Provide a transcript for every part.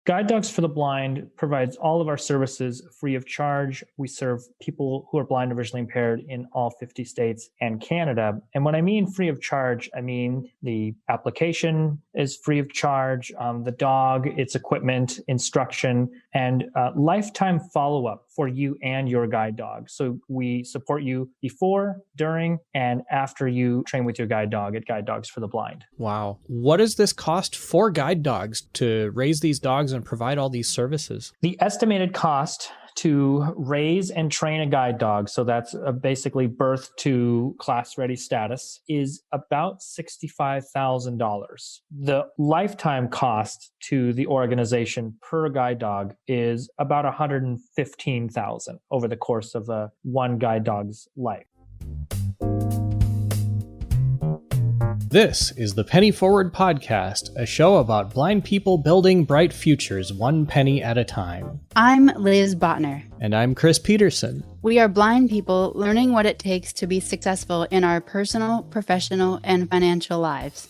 Guide Dogs for the Blind provides all of our services free of charge. We serve people who are blind or visually impaired in all 50 states and Canada. And when I mean free of charge, I mean the application is free of charge, the dog, its equipment, instruction, and lifetime follow-up for you and your guide dog. So we support you before, during, and after you train with your guide dog at Guide Dogs for the Blind. Wow. What does this cost for guide dogs to raise these dogs and provide all these services? The estimated cost to raise and train a guide dog, so that's basically birth to class-ready status, is about $65,000. The lifetime cost to the organization per guide dog is about $115,000 over the course of one guide dog's life. This is the Penny Forward Podcast, a show about blind people building bright futures one penny at a time. I'm Liz Botner. And I'm Chris Peterson. We are blind people learning what it takes to be successful in our personal, professional, and financial lives.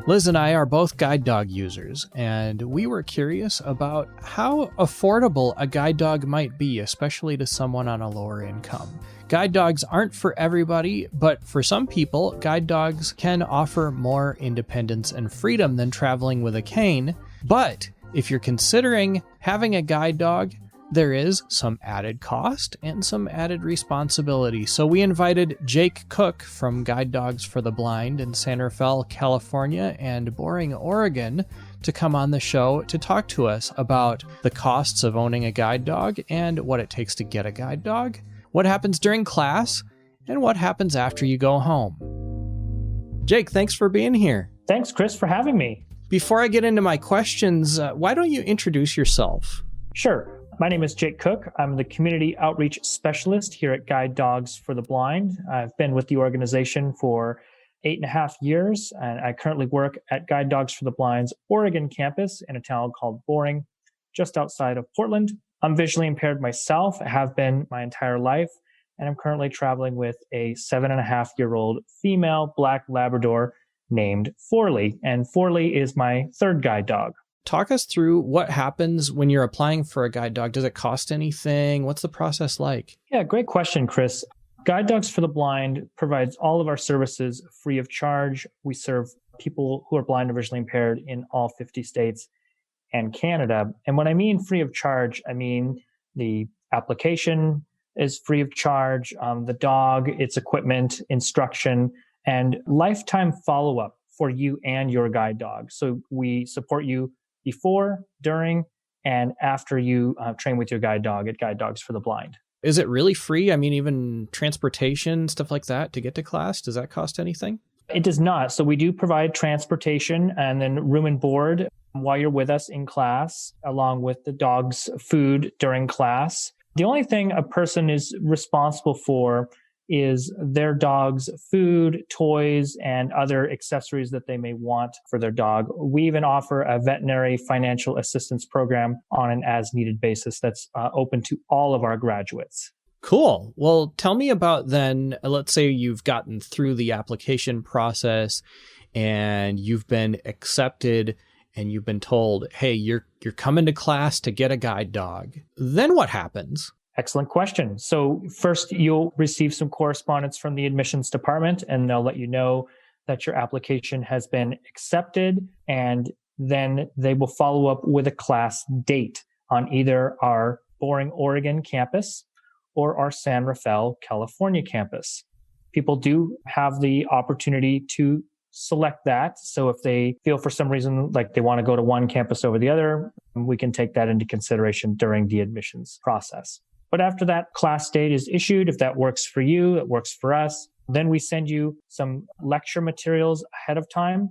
Liz and I are both guide dog users, and we were curious about how affordable a guide dog might be, especially to someone on a lower income. Guide dogs aren't for everybody, but for some people, guide dogs can offer more independence and freedom than traveling with a cane. But if you're considering having a guide dog, there is some added cost and some added responsibility. So we invited Jake Koch from Guide Dogs for the Blind in San Rafael, California and Boring, Oregon to come on the show to talk to us about the costs of owning a guide dog and what it takes to get a guide dog, what happens during class, and what happens after you go home. Jake, thanks for being here. Thanks, Chris, for having me. Before I get into my questions, why don't you introduce yourself? Sure. My name is Jake Koch. I'm the Community Outreach Specialist here at Guide Dogs for the Blind. I've been with the organization for 8.5 years, and I currently work at Guide Dogs for the Blind's Oregon campus in a town called Boring, just outside of Portland. I'm visually impaired myself. I have been my entire life, and I'm currently traveling with a 7.5-year-old female black Labrador named Forley, and Forley is my third guide dog. Talk us through what happens when you're applying for a guide dog. Does it cost anything? What's the process like? Yeah, great question, Chris. Guide Dogs for the Blind provides all of our services free of charge. We serve people who are blind or visually impaired in all 50 states and Canada. And when I mean free of charge, I mean the application is free of charge, the dog, its equipment, instruction, and lifetime follow-up for you and your guide dog. So we support you before, during, and after you train with your guide dog at Guide Dogs for the Blind. Is it really free? I mean, even transportation, stuff like that to get to class, does that cost anything? It does not. So we do provide transportation and then room and board while you're with us in class, along with the dog's food during class. The only thing a person is responsible for is their dog's food, toys, and other accessories that they may want for their dog. We even offer a veterinary financial assistance program on an as-needed basis that's open to all of our graduates. Cool. Well, tell me about then, let's say you've gotten through the application process and you've been accepted and you've been told, hey, you're coming to class to get a guide dog. Then what happens? Excellent question. So first, you'll receive some correspondence from the admissions department, and they'll let you know that your application has been accepted, and then they will follow up with a class date on either our Boring, Oregon campus or our San Rafael, California campus. People do have the opportunity to select that. So if they feel for some reason like they want to go to one campus over the other, we can take that into consideration during the admissions process. But after that class date is issued, if that works for you, it works for us, then we send you some lecture materials ahead of time.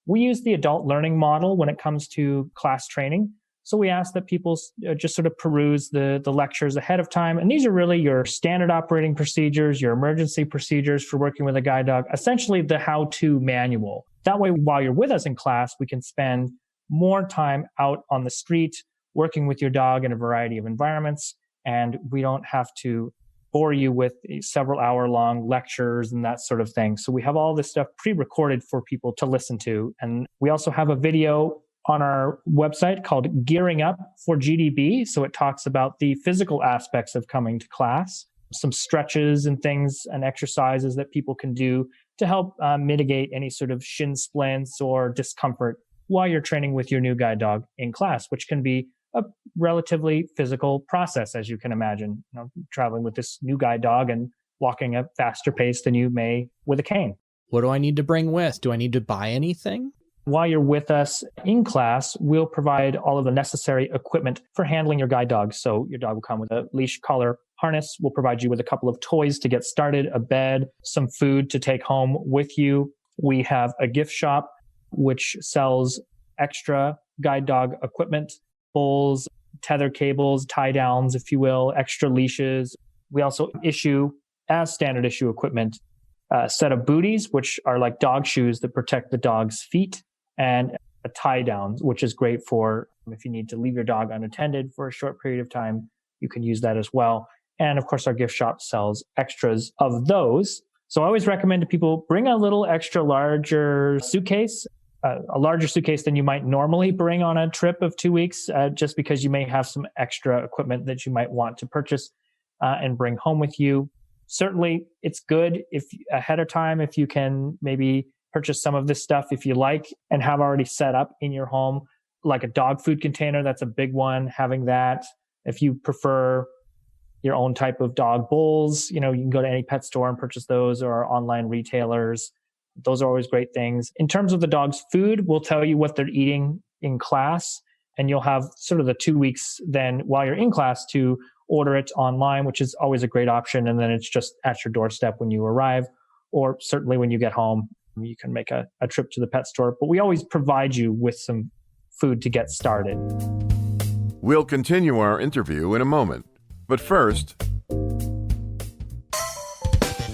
We use the adult learning model when it comes to class training. So we ask that people just sort of peruse the lectures ahead of time. And these are really your standard operating procedures, your emergency procedures for working with a guide dog, essentially the how-to manual. That way, while you're with us in class, we can spend more time out on the street working with your dog in a variety of environments. And we don't have to bore you with several hour-long lectures and that sort of thing. So we have all this stuff pre-recorded for people to listen to. And we also have a video on our website called Gearing Up for GDB. So it talks about the physical aspects of coming to class, some stretches and things and exercises that people can do to help mitigate any sort of shin splints or discomfort while you're training with your new guide dog in class, which can be a relatively physical process, as you can imagine, traveling with this new guide dog and walking at a faster pace than you may with a cane. What do I need to bring with? Do I need to buy anything? While you're with us in class, we'll provide all of the necessary equipment for handling your guide dog. So your dog will come with a leash, collar, harness. We'll provide you with a couple of toys to get started, a bed, some food to take home with you. We have a gift shop which sells extra guide dog equipment, bowls, tether cables, tie downs, if you will, extra leashes. We also issue, as standard issue equipment, a set of booties, which are like dog shoes that protect the dog's feet, and a tie down, which is great for if you need to leave your dog unattended for a short period of time, you can use that as well. And of course, our gift shop sells extras of those. So I always recommend to people bring a little extra larger suitcase, a larger suitcase than you might normally bring on a trip of 2 weeks, just because you may have some extra equipment that you might want to purchase and bring home with you. Certainly, it's good if ahead of time, if you can maybe purchase some of this stuff if you like and have already set up in your home, like a dog food container. That's a big one, having that. If you prefer your own type of dog bowls, you can go to any pet store and purchase those, or online retailers. Those are always great things. In terms of the dog's food, we'll tell you what they're eating in class, and you'll have sort of the 2 weeks then while you're in class to order it online, which is always a great option. And then it's just at your doorstep when you arrive, or certainly when you get home, you can make a trip to the pet store. But we always provide you with some food to get started. We'll continue our interview in a moment. But first,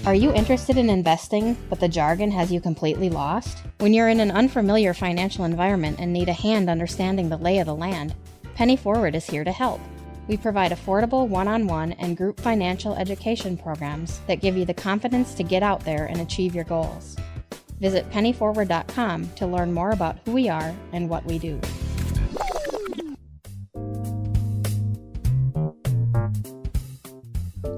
are you interested in investing, but the jargon has you completely lost? When you're in an unfamiliar financial environment and need a hand understanding the lay of the land, Penny Forward is here to help. We provide affordable one-on-one and group financial education programs that give you the confidence to get out there and achieve your goals. Visit pennyforward.com to learn more about who we are and what we do.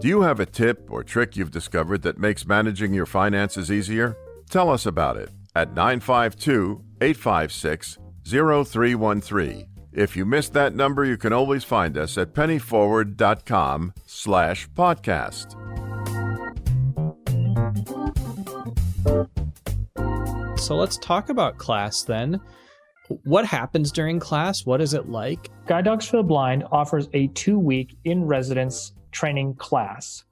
do you have a tip or trick you've discovered that makes managing your finances easier? Tell us about it at 952-856-0313. If you missed that number, you can always find us at pennyforward.com/podcast. So let's talk about class then. What happens during class? What is it like? Guide Dogs for the Blind offers a 2-week in-residence training class.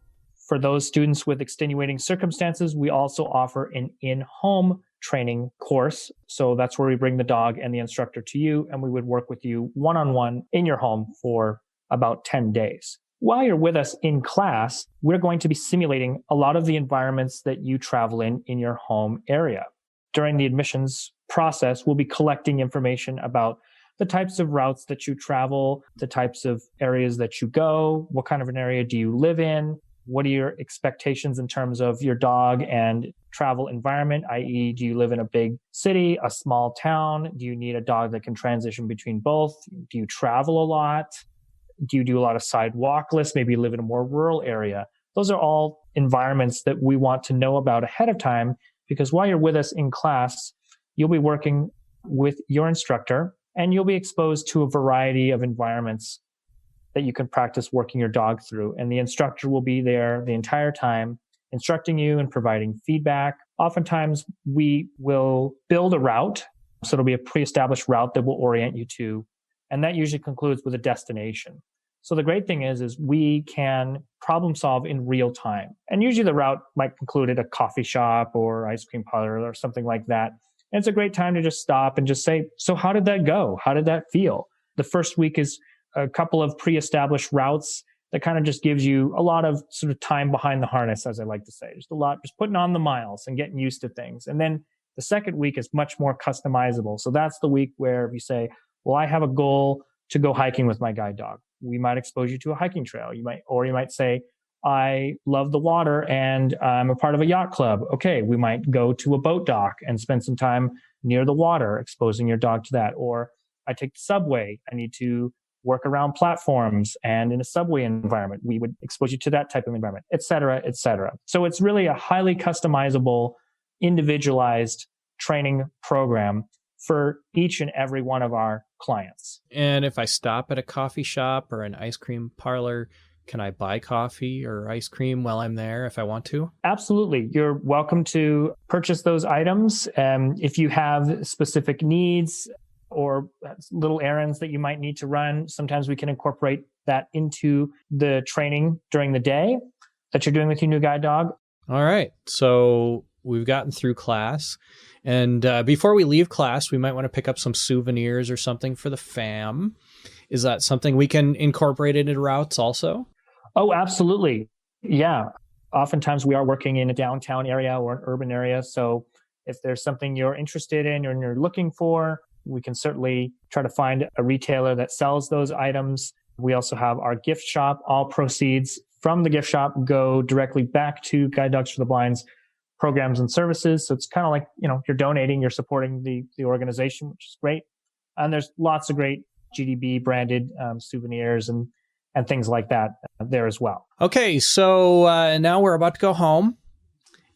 For those students with extenuating circumstances, we also offer an in-home training course. So that's where we bring the dog and the instructor to you, and we would work with you one-on-one in your home for about 10 days. While you're with us in class, we're going to be simulating a lot of the environments that you travel in your home area. During the admissions process, we'll be collecting information about the types of routes that you travel, the types of areas that you go, what kind of an area do you live in, what are your expectations in terms of your dog and travel environment, i.e., do you live in a big city, a small town? Do you need a dog that can transition between both? Do you travel a lot? Do you do a lot of sidewalkless? Maybe you live in a more rural area. Those are all environments that we want to know about ahead of time, because while you're with us in class, you'll be working with your instructor and you'll be exposed to a variety of environments that you can practice working your dog through. And the instructor will be there the entire time, instructing you and providing feedback. Oftentimes, we will build a route. So it'll be a pre-established route that we'll orient you to. And that usually concludes with a destination. So the great thing is we can problem solve in real time. And usually the route might conclude at a coffee shop or ice cream parlor or something like that. And it's a great time to just stop and just say, so how did that go? How did that feel? The first week is a couple of pre-established routes that kind of just gives you a lot of sort of time behind the harness, as I like to say. Just a lot, just putting on the miles and getting used to things. And then the second week is much more customizable. So that's the week where you say, well, I have a goal to go hiking with my guide dog. We might expose you to a hiking trail. You might say, I love the water and I'm a part of a yacht club. Okay, we might go to a boat dock and spend some time near the water, exposing your dog to that. Or I take the subway. I need to work around platforms and in a subway environment. We would expose you to that type of environment, et cetera, et cetera. So it's really a highly customizable, individualized training program for each and every one of our clients. And if I stop at a coffee shop or an ice cream parlor, can I buy coffee or ice cream while I'm there if I want to? Absolutely. You're welcome to purchase those items. If you have specific needs or little errands that you might need to run, sometimes we can incorporate that into the training during the day that you're doing with your new guide dog. All right. So we've gotten through class. And before we leave class, we might want to pick up some souvenirs or something for the fam. Is that something we can incorporate into routes also? Oh, absolutely. Yeah. Oftentimes we are working in a downtown area or an urban area. So if there's something you're interested in or you're looking for, we can certainly try to find a retailer that sells those items. We also have our gift shop. All proceeds from the gift shop go directly back to Guide Dogs for the Blind's programs and services. So it's kind of like, you're donating, you're supporting the organization, which is great. And there's lots of great GDB branded souvenirs and things like that there as well. Okay, so now we're about to go home.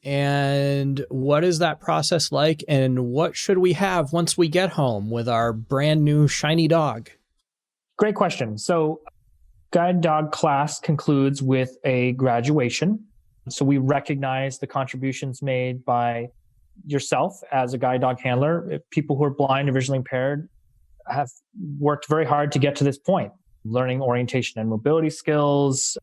And what is that process like? And what should we have once we get home with our brand new shiny dog? Great question. So guide dog class concludes with a graduation. So we recognize the contributions made by yourself as a guide dog handler. People who are blind or visually impaired have worked very hard to get to this point, learning orientation and mobility skills,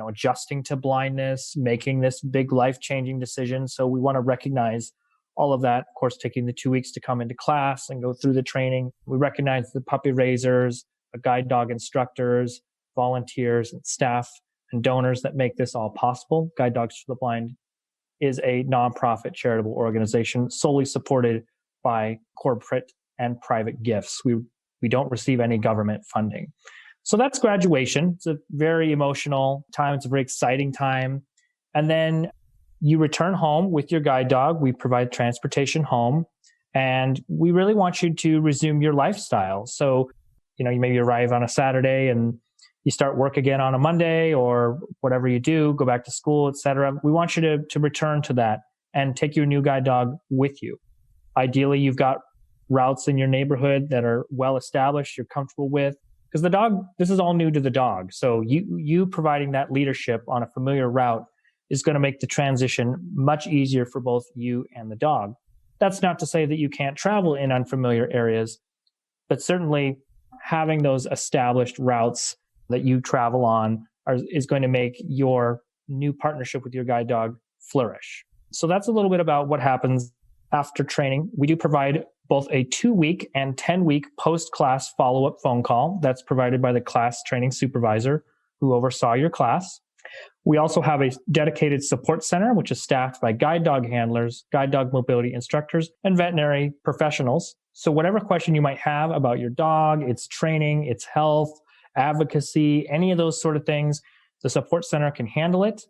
adjusting to blindness, making this big life-changing decision. So we want to recognize all of that. Of course, taking the 2 weeks to come into class and go through the training. We recognize the puppy raisers, the guide dog instructors, volunteers, and staff and donors that make this all possible. Guide Dogs for the Blind is a nonprofit charitable organization solely supported by corporate and private gifts. We don't receive any government funding. So that's graduation. It's a very emotional time. It's a very exciting time. And then you return home with your guide dog. We provide transportation home. And we really want you to resume your lifestyle. So, you maybe arrive on a Saturday and you start work again on a Monday or whatever you do, go back to school, etc. We want you to return to that and take your new guide dog with you. Ideally, you've got routes in your neighborhood that are well established, you're comfortable with. Because the dog, this is all new to the dog. So you providing that leadership on a familiar route is going to make the transition much easier for both you and the dog. That's not to say that you can't travel in unfamiliar areas, but certainly having those established routes that you travel on is going to make your new partnership with your guide dog flourish. So that's a little bit about what happens after training. We do provide both a 2-week and 10-week post-class follow-up phone call that's provided by the class training supervisor who oversaw your class. We also have a dedicated support center, which is staffed by guide dog handlers, guide dog mobility instructors, and veterinary professionals. So whatever question you might have about your dog, its training, its health, advocacy, any of those sort of things, the support center can handle it.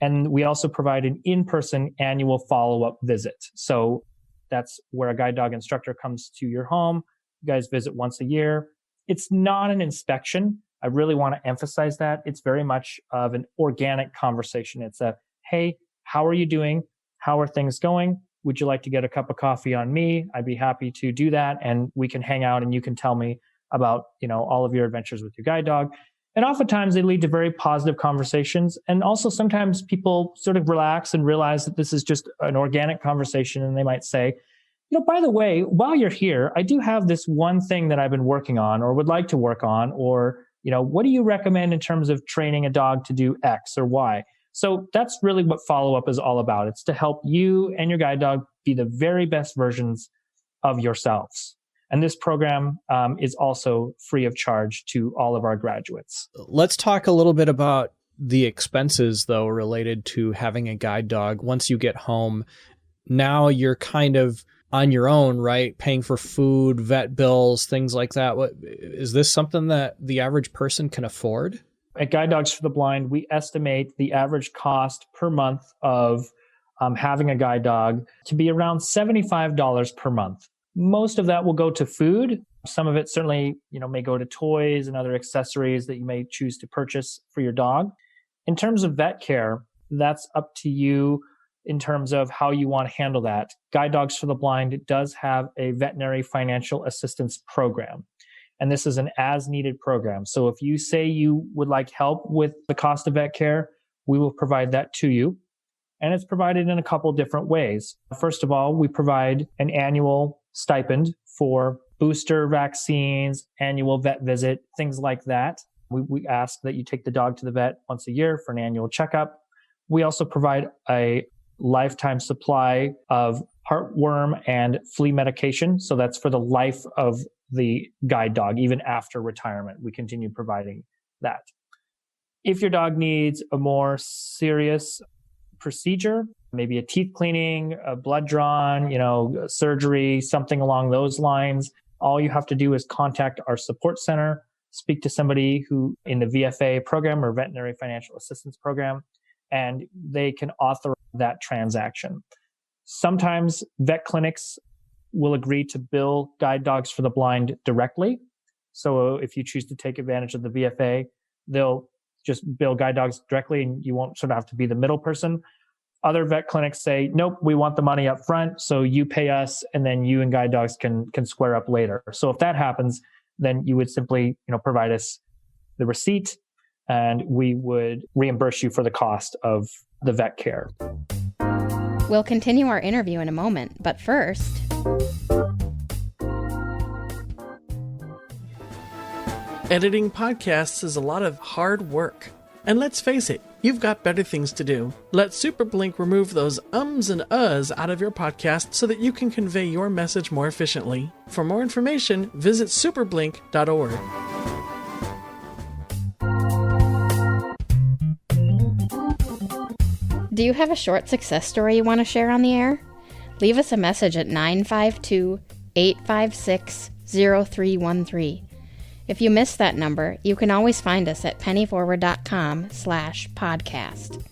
And we also provide an in-person annual follow-up visit. So that's where a guide dog instructor comes to your home. You guys visit once a year. It's not an inspection. I really want to emphasize that. It's very much of an organic conversation. It's a, hey, how are you doing? How are things going? Would you like to get a cup of coffee on me? I'd be happy to do that. And we can hang out and you can tell me about, all of your adventures with your guide dog. And oftentimes they lead to very positive conversations. And also sometimes people sort of relax and realize that this is just an organic conversation. And they might say, by the way, while you're here, I do have this one thing that I've been working on or would like to work on, or, what do you recommend in terms of training a dog to do X or Y? So that's really what follow-up is all about. It's to help you and your guide dog be the very best versions of yourselves. And this program is also free of charge to all of our graduates. Let's talk a little bit about the expenses, though, related to having a guide dog. Once you get home, now you're kind of on your own, right? Paying for food, vet bills, things like that. Is this something that the average person can afford? At Guide Dogs for the Blind, we estimate the average cost per month of having a guide dog to be around $75 per month. Most of that will go to food. Some of it certainly, may go to toys and other accessories that you may choose to purchase for your dog. In terms of vet care, that's up to you in terms of how you want to handle that. Guide Dogs for the Blind does have a veterinary financial assistance program, and this is an as-needed program. So if you say you would like help with the cost of vet care, we will provide that to you. And it's provided in a couple different ways. First of all, we provide an annual stipend for booster vaccines, annual vet visit, things like that. We ask that you take the dog to the vet once a year for an annual checkup. We also provide a lifetime supply of heartworm and flea medication. So that's for the life of the guide dog, even after retirement. We continue providing that. If your dog needs a more serious procedure, maybe a teeth cleaning, a blood drawn, surgery, something along those lines, all you have to do is contact our support center, speak to somebody who in the VFA program or Veterinary Financial Assistance Program, and they can authorize that transaction. Sometimes vet clinics will agree to bill Guide Dogs for the Blind directly. So if you choose to take advantage of the VFA, they'll just bill Guide Dogs directly and you won't sort of have to be the middle person. Other vet clinics say, nope, we want the money up front, so you pay us and then you and Guide Dogs can square up later. So if that happens, then you would simply provide us the receipt and we would reimburse you for the cost of the vet care. We'll continue our interview in a moment, but first... Editing podcasts is a lot of hard work. And let's face it, you've got better things to do. Let SuperBlink remove those ums and uhs out of your podcast so that you can convey your message more efficiently. For more information, visit superblink.org. Do you have a short success story you want to share on the air? Leave us a message at 952-856-0313. If you missed that number, you can always find us at pennyforward.com/podcast.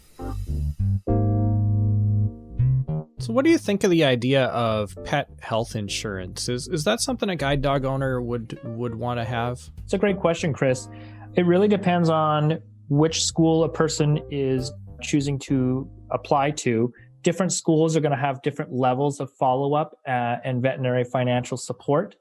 So what do you think of the idea of pet health insurance? Is that something a guide dog owner would want to have? It's a great question, Chris. It really depends on which school a person is choosing to apply to. Different schools are going to have different levels of follow-up and veterinary financial support.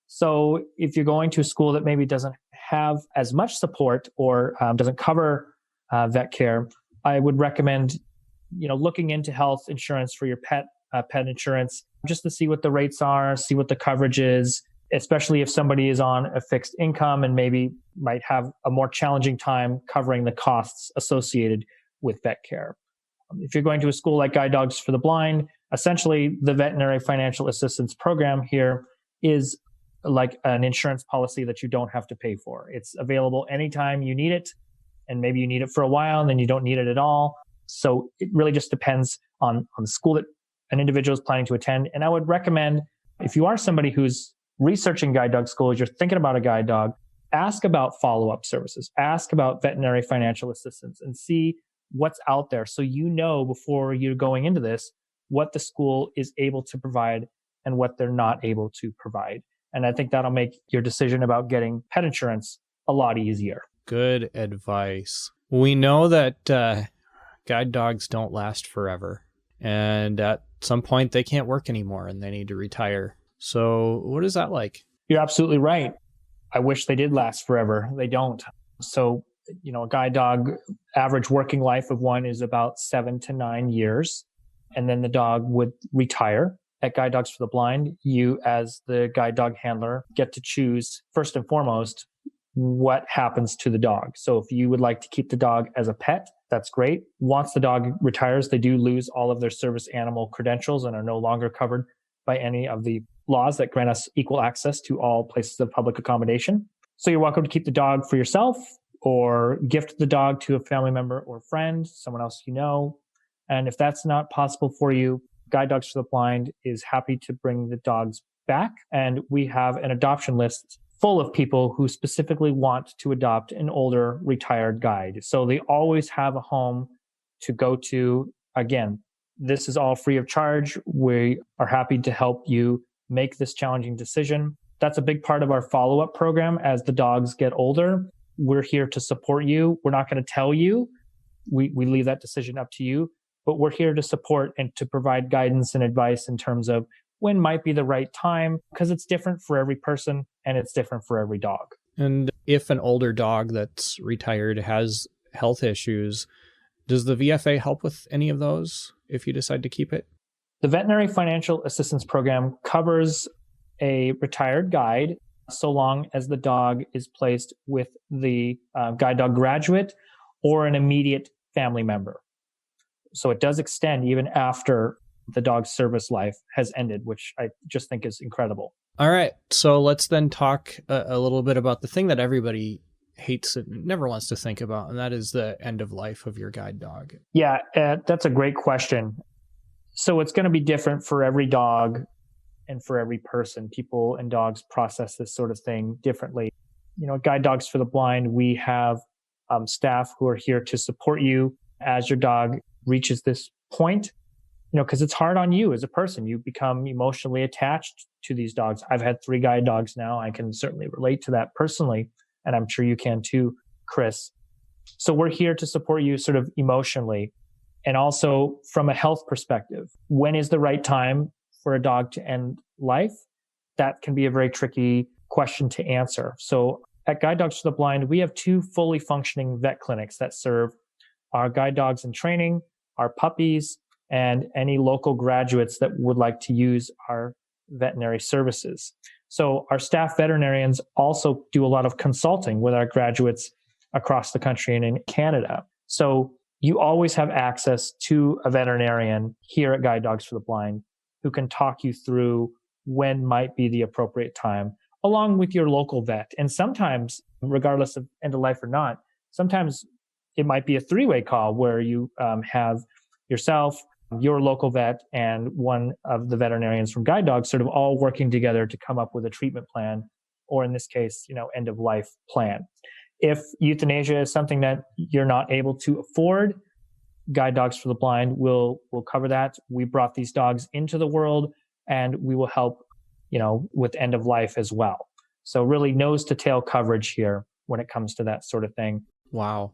So if you're going to a school that maybe doesn't have as much support or doesn't cover vet care, I would recommend, looking into health insurance for your pet insurance, just to see what the rates are, see what the coverage is, especially if somebody is on a fixed income and maybe might have a more challenging time covering the costs associated with vet care. If you're going to a school like Guide Dogs for the Blind, essentially the Veterinary Financial Assistance Program here is like an insurance policy that you don't have to pay for. It's available anytime you need it, and maybe you need it for a while and then you don't need it at all. So it really just depends on the school that an individual is planning to attend. And I would recommend, if you are somebody who's researching guide dog schools, you're thinking about a guide dog, ask about follow-up services, ask about veterinary financial assistance, and see what's out there so you know before you're going into this what the school is able to provide and what they're not able to provide. And I think that'll make your decision about getting pet insurance a lot easier. Good advice. We know that guide dogs don't last forever. And at some point, they can't work anymore and they need to retire. So what is that like? You're absolutely right. I wish they did last forever. They don't. So, a guide dog average working life of one is about 7 to 9 years. And then the dog would retire. At Guide Dogs for the Blind, you as the guide dog handler get to choose, first and foremost, what happens to the dog. So if you would like to keep the dog as a pet, that's great. Once the dog retires, they do lose all of their service animal credentials and are no longer covered by any of the laws that grant us equal access to all places of public accommodation. So you're welcome to keep the dog for yourself or gift the dog to a family member or friend, someone else you know. And if that's not possible for you, Guide Dogs for the Blind is happy to bring the dogs back. And we have an adoption list full of people who specifically want to adopt an older retired guide. So they always have a home to go to. Again, this is all free of charge. We are happy to help you make this challenging decision. That's a big part of our follow-up program as the dogs get older. We're here to support you. We're not going to tell you. We leave that decision up to you, but we're here to support and to provide guidance and advice in terms of when might be the right time, because it's different for every person and it's different for every dog. And if an older dog that's retired has health issues, does the VFA help with any of those if you decide to keep it? The Veterinary Financial Assistance Program covers a retired guide so long as the dog is placed with the guide dog graduate or an immediate family member. So it does extend even after the dog's service life has ended, which I just think is incredible. All right. So let's then talk a little bit about the thing that everybody hates and never wants to think about, and that is the end of life of your guide dog. Yeah, that's a great question. So it's going to be different for every dog and for every person. People and dogs process this sort of thing differently. At Guide Dogs for the Blind, we have staff who are here to support you as your dog reaches this point, because it's hard on you as a person. You become emotionally attached to these dogs. I've had 3 guide dogs now. I can certainly relate to that personally, and I'm sure you can too, Chris. So we're here to support you sort of emotionally. And also from a health perspective, when is the right time for a dog to end life? That can be a very tricky question to answer. So at Guide Dogs for the Blind, we have 2 fully functioning vet clinics that serve our guide dogs in training, our puppies, and any local graduates that would like to use our veterinary services. So our staff veterinarians also do a lot of consulting with our graduates across the country and in Canada. So you always have access to a veterinarian here at Guide Dogs for the Blind who can talk you through when might be the appropriate time, along with your local vet. And sometimes, regardless of end of life or not, sometimes it might be a 3-way call where you have yourself, your local vet, and one of the veterinarians from Guide Dogs sort of all working together to come up with a treatment plan, or in this case, end of life plan. If euthanasia is something that you're not able to afford, Guide Dogs for the Blind will cover that. We brought these dogs into the world, and we will help, with end of life as well. So really nose to tail coverage here when it comes to that sort of thing. Wow.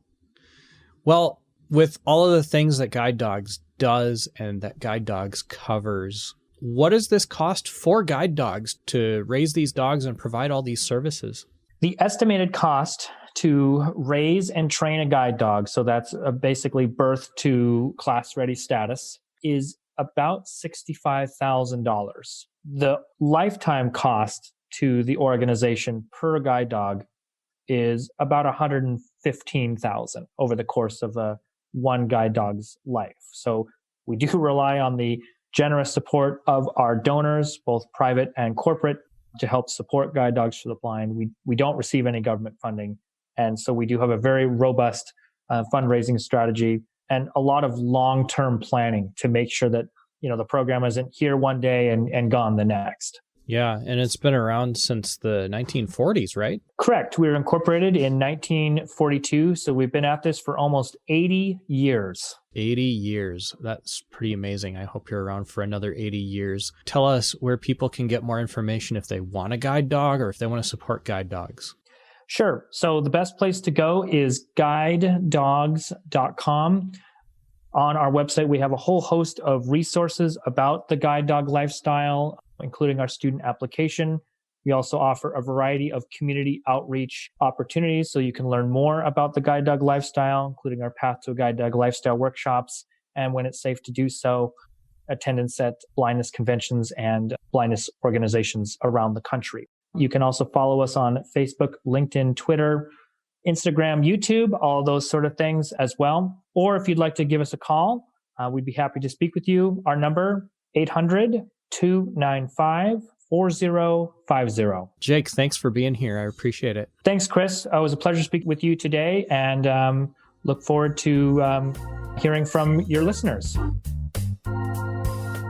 Well, with all of the things that Guide Dogs does and that Guide Dogs covers, what does this cost for Guide Dogs to raise these dogs and provide all these services? The estimated cost to raise and train a guide dog, so that's basically birth to class-ready status, is about $65,000. The lifetime cost to the organization per guide dog is about $115,000 over the course of one guide dog's life. So we do rely on the generous support of our donors, both private and corporate, to help support Guide Dogs for the Blind. We don't receive any government funding. And so we do have a very robust fundraising strategy and a lot of long-term planning to make sure that, the program isn't here one day and gone the next. Yeah, and it's been around since the 1940s, right? Correct. We were incorporated in 1942, so we've been at this for almost 80 years. 80 years. That's pretty amazing. I hope you're around for another 80 years. Tell us where people can get more information if they want a guide dog or if they want to support guide dogs. Sure. So the best place to go is guidedogs.com. On our website, we have a whole host of resources about the guide dog lifestyle, including our student application. We also offer a variety of community outreach opportunities so you can learn more about the guide dog lifestyle, including our Path to a Guide Dog lifestyle workshops, and when it's safe to do so, attendance at blindness conventions and blindness organizations around the country. You can also follow us on Facebook, LinkedIn, Twitter, Instagram, YouTube, all those sort of things as well. Or if you'd like to give us a call, we'd be happy to speak with you. Our number, 800-295-4050. Jake, thanks for being here. I appreciate it. Thanks, Chris. It was a pleasure speaking with you today, and look forward to hearing from your listeners.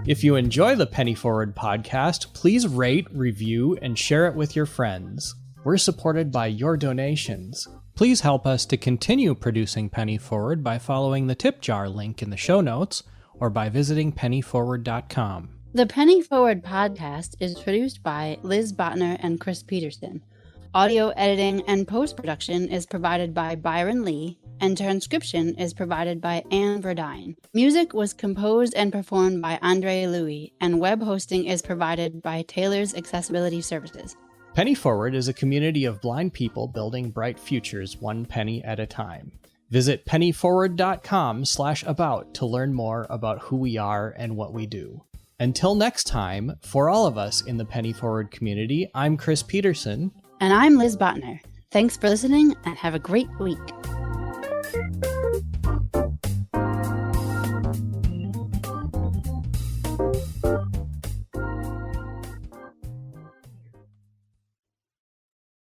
If you enjoy the Penny Forward podcast, please rate, review, and share it with your friends. We're supported by your donations. Please help us to continue producing Penny Forward by following the tip jar link in the show notes or by visiting pennyforward.com. The Penny Forward podcast is produced by Liz Botner and Chris Peterson. Audio editing and post-production is provided by Byron Lee, and transcription is provided by Anne Verdine. Music was composed and performed by Andre Louis, and web hosting is provided by Taylor's Accessibility Services. Penny Forward is a community of blind people building bright futures one penny at a time. Visit pennyforward.com/about to learn more about who we are and what we do. Until next time, for all of us in the Penny Forward community, I'm Chris Peterson. And I'm Liz Botner. Thanks for listening and have a great week.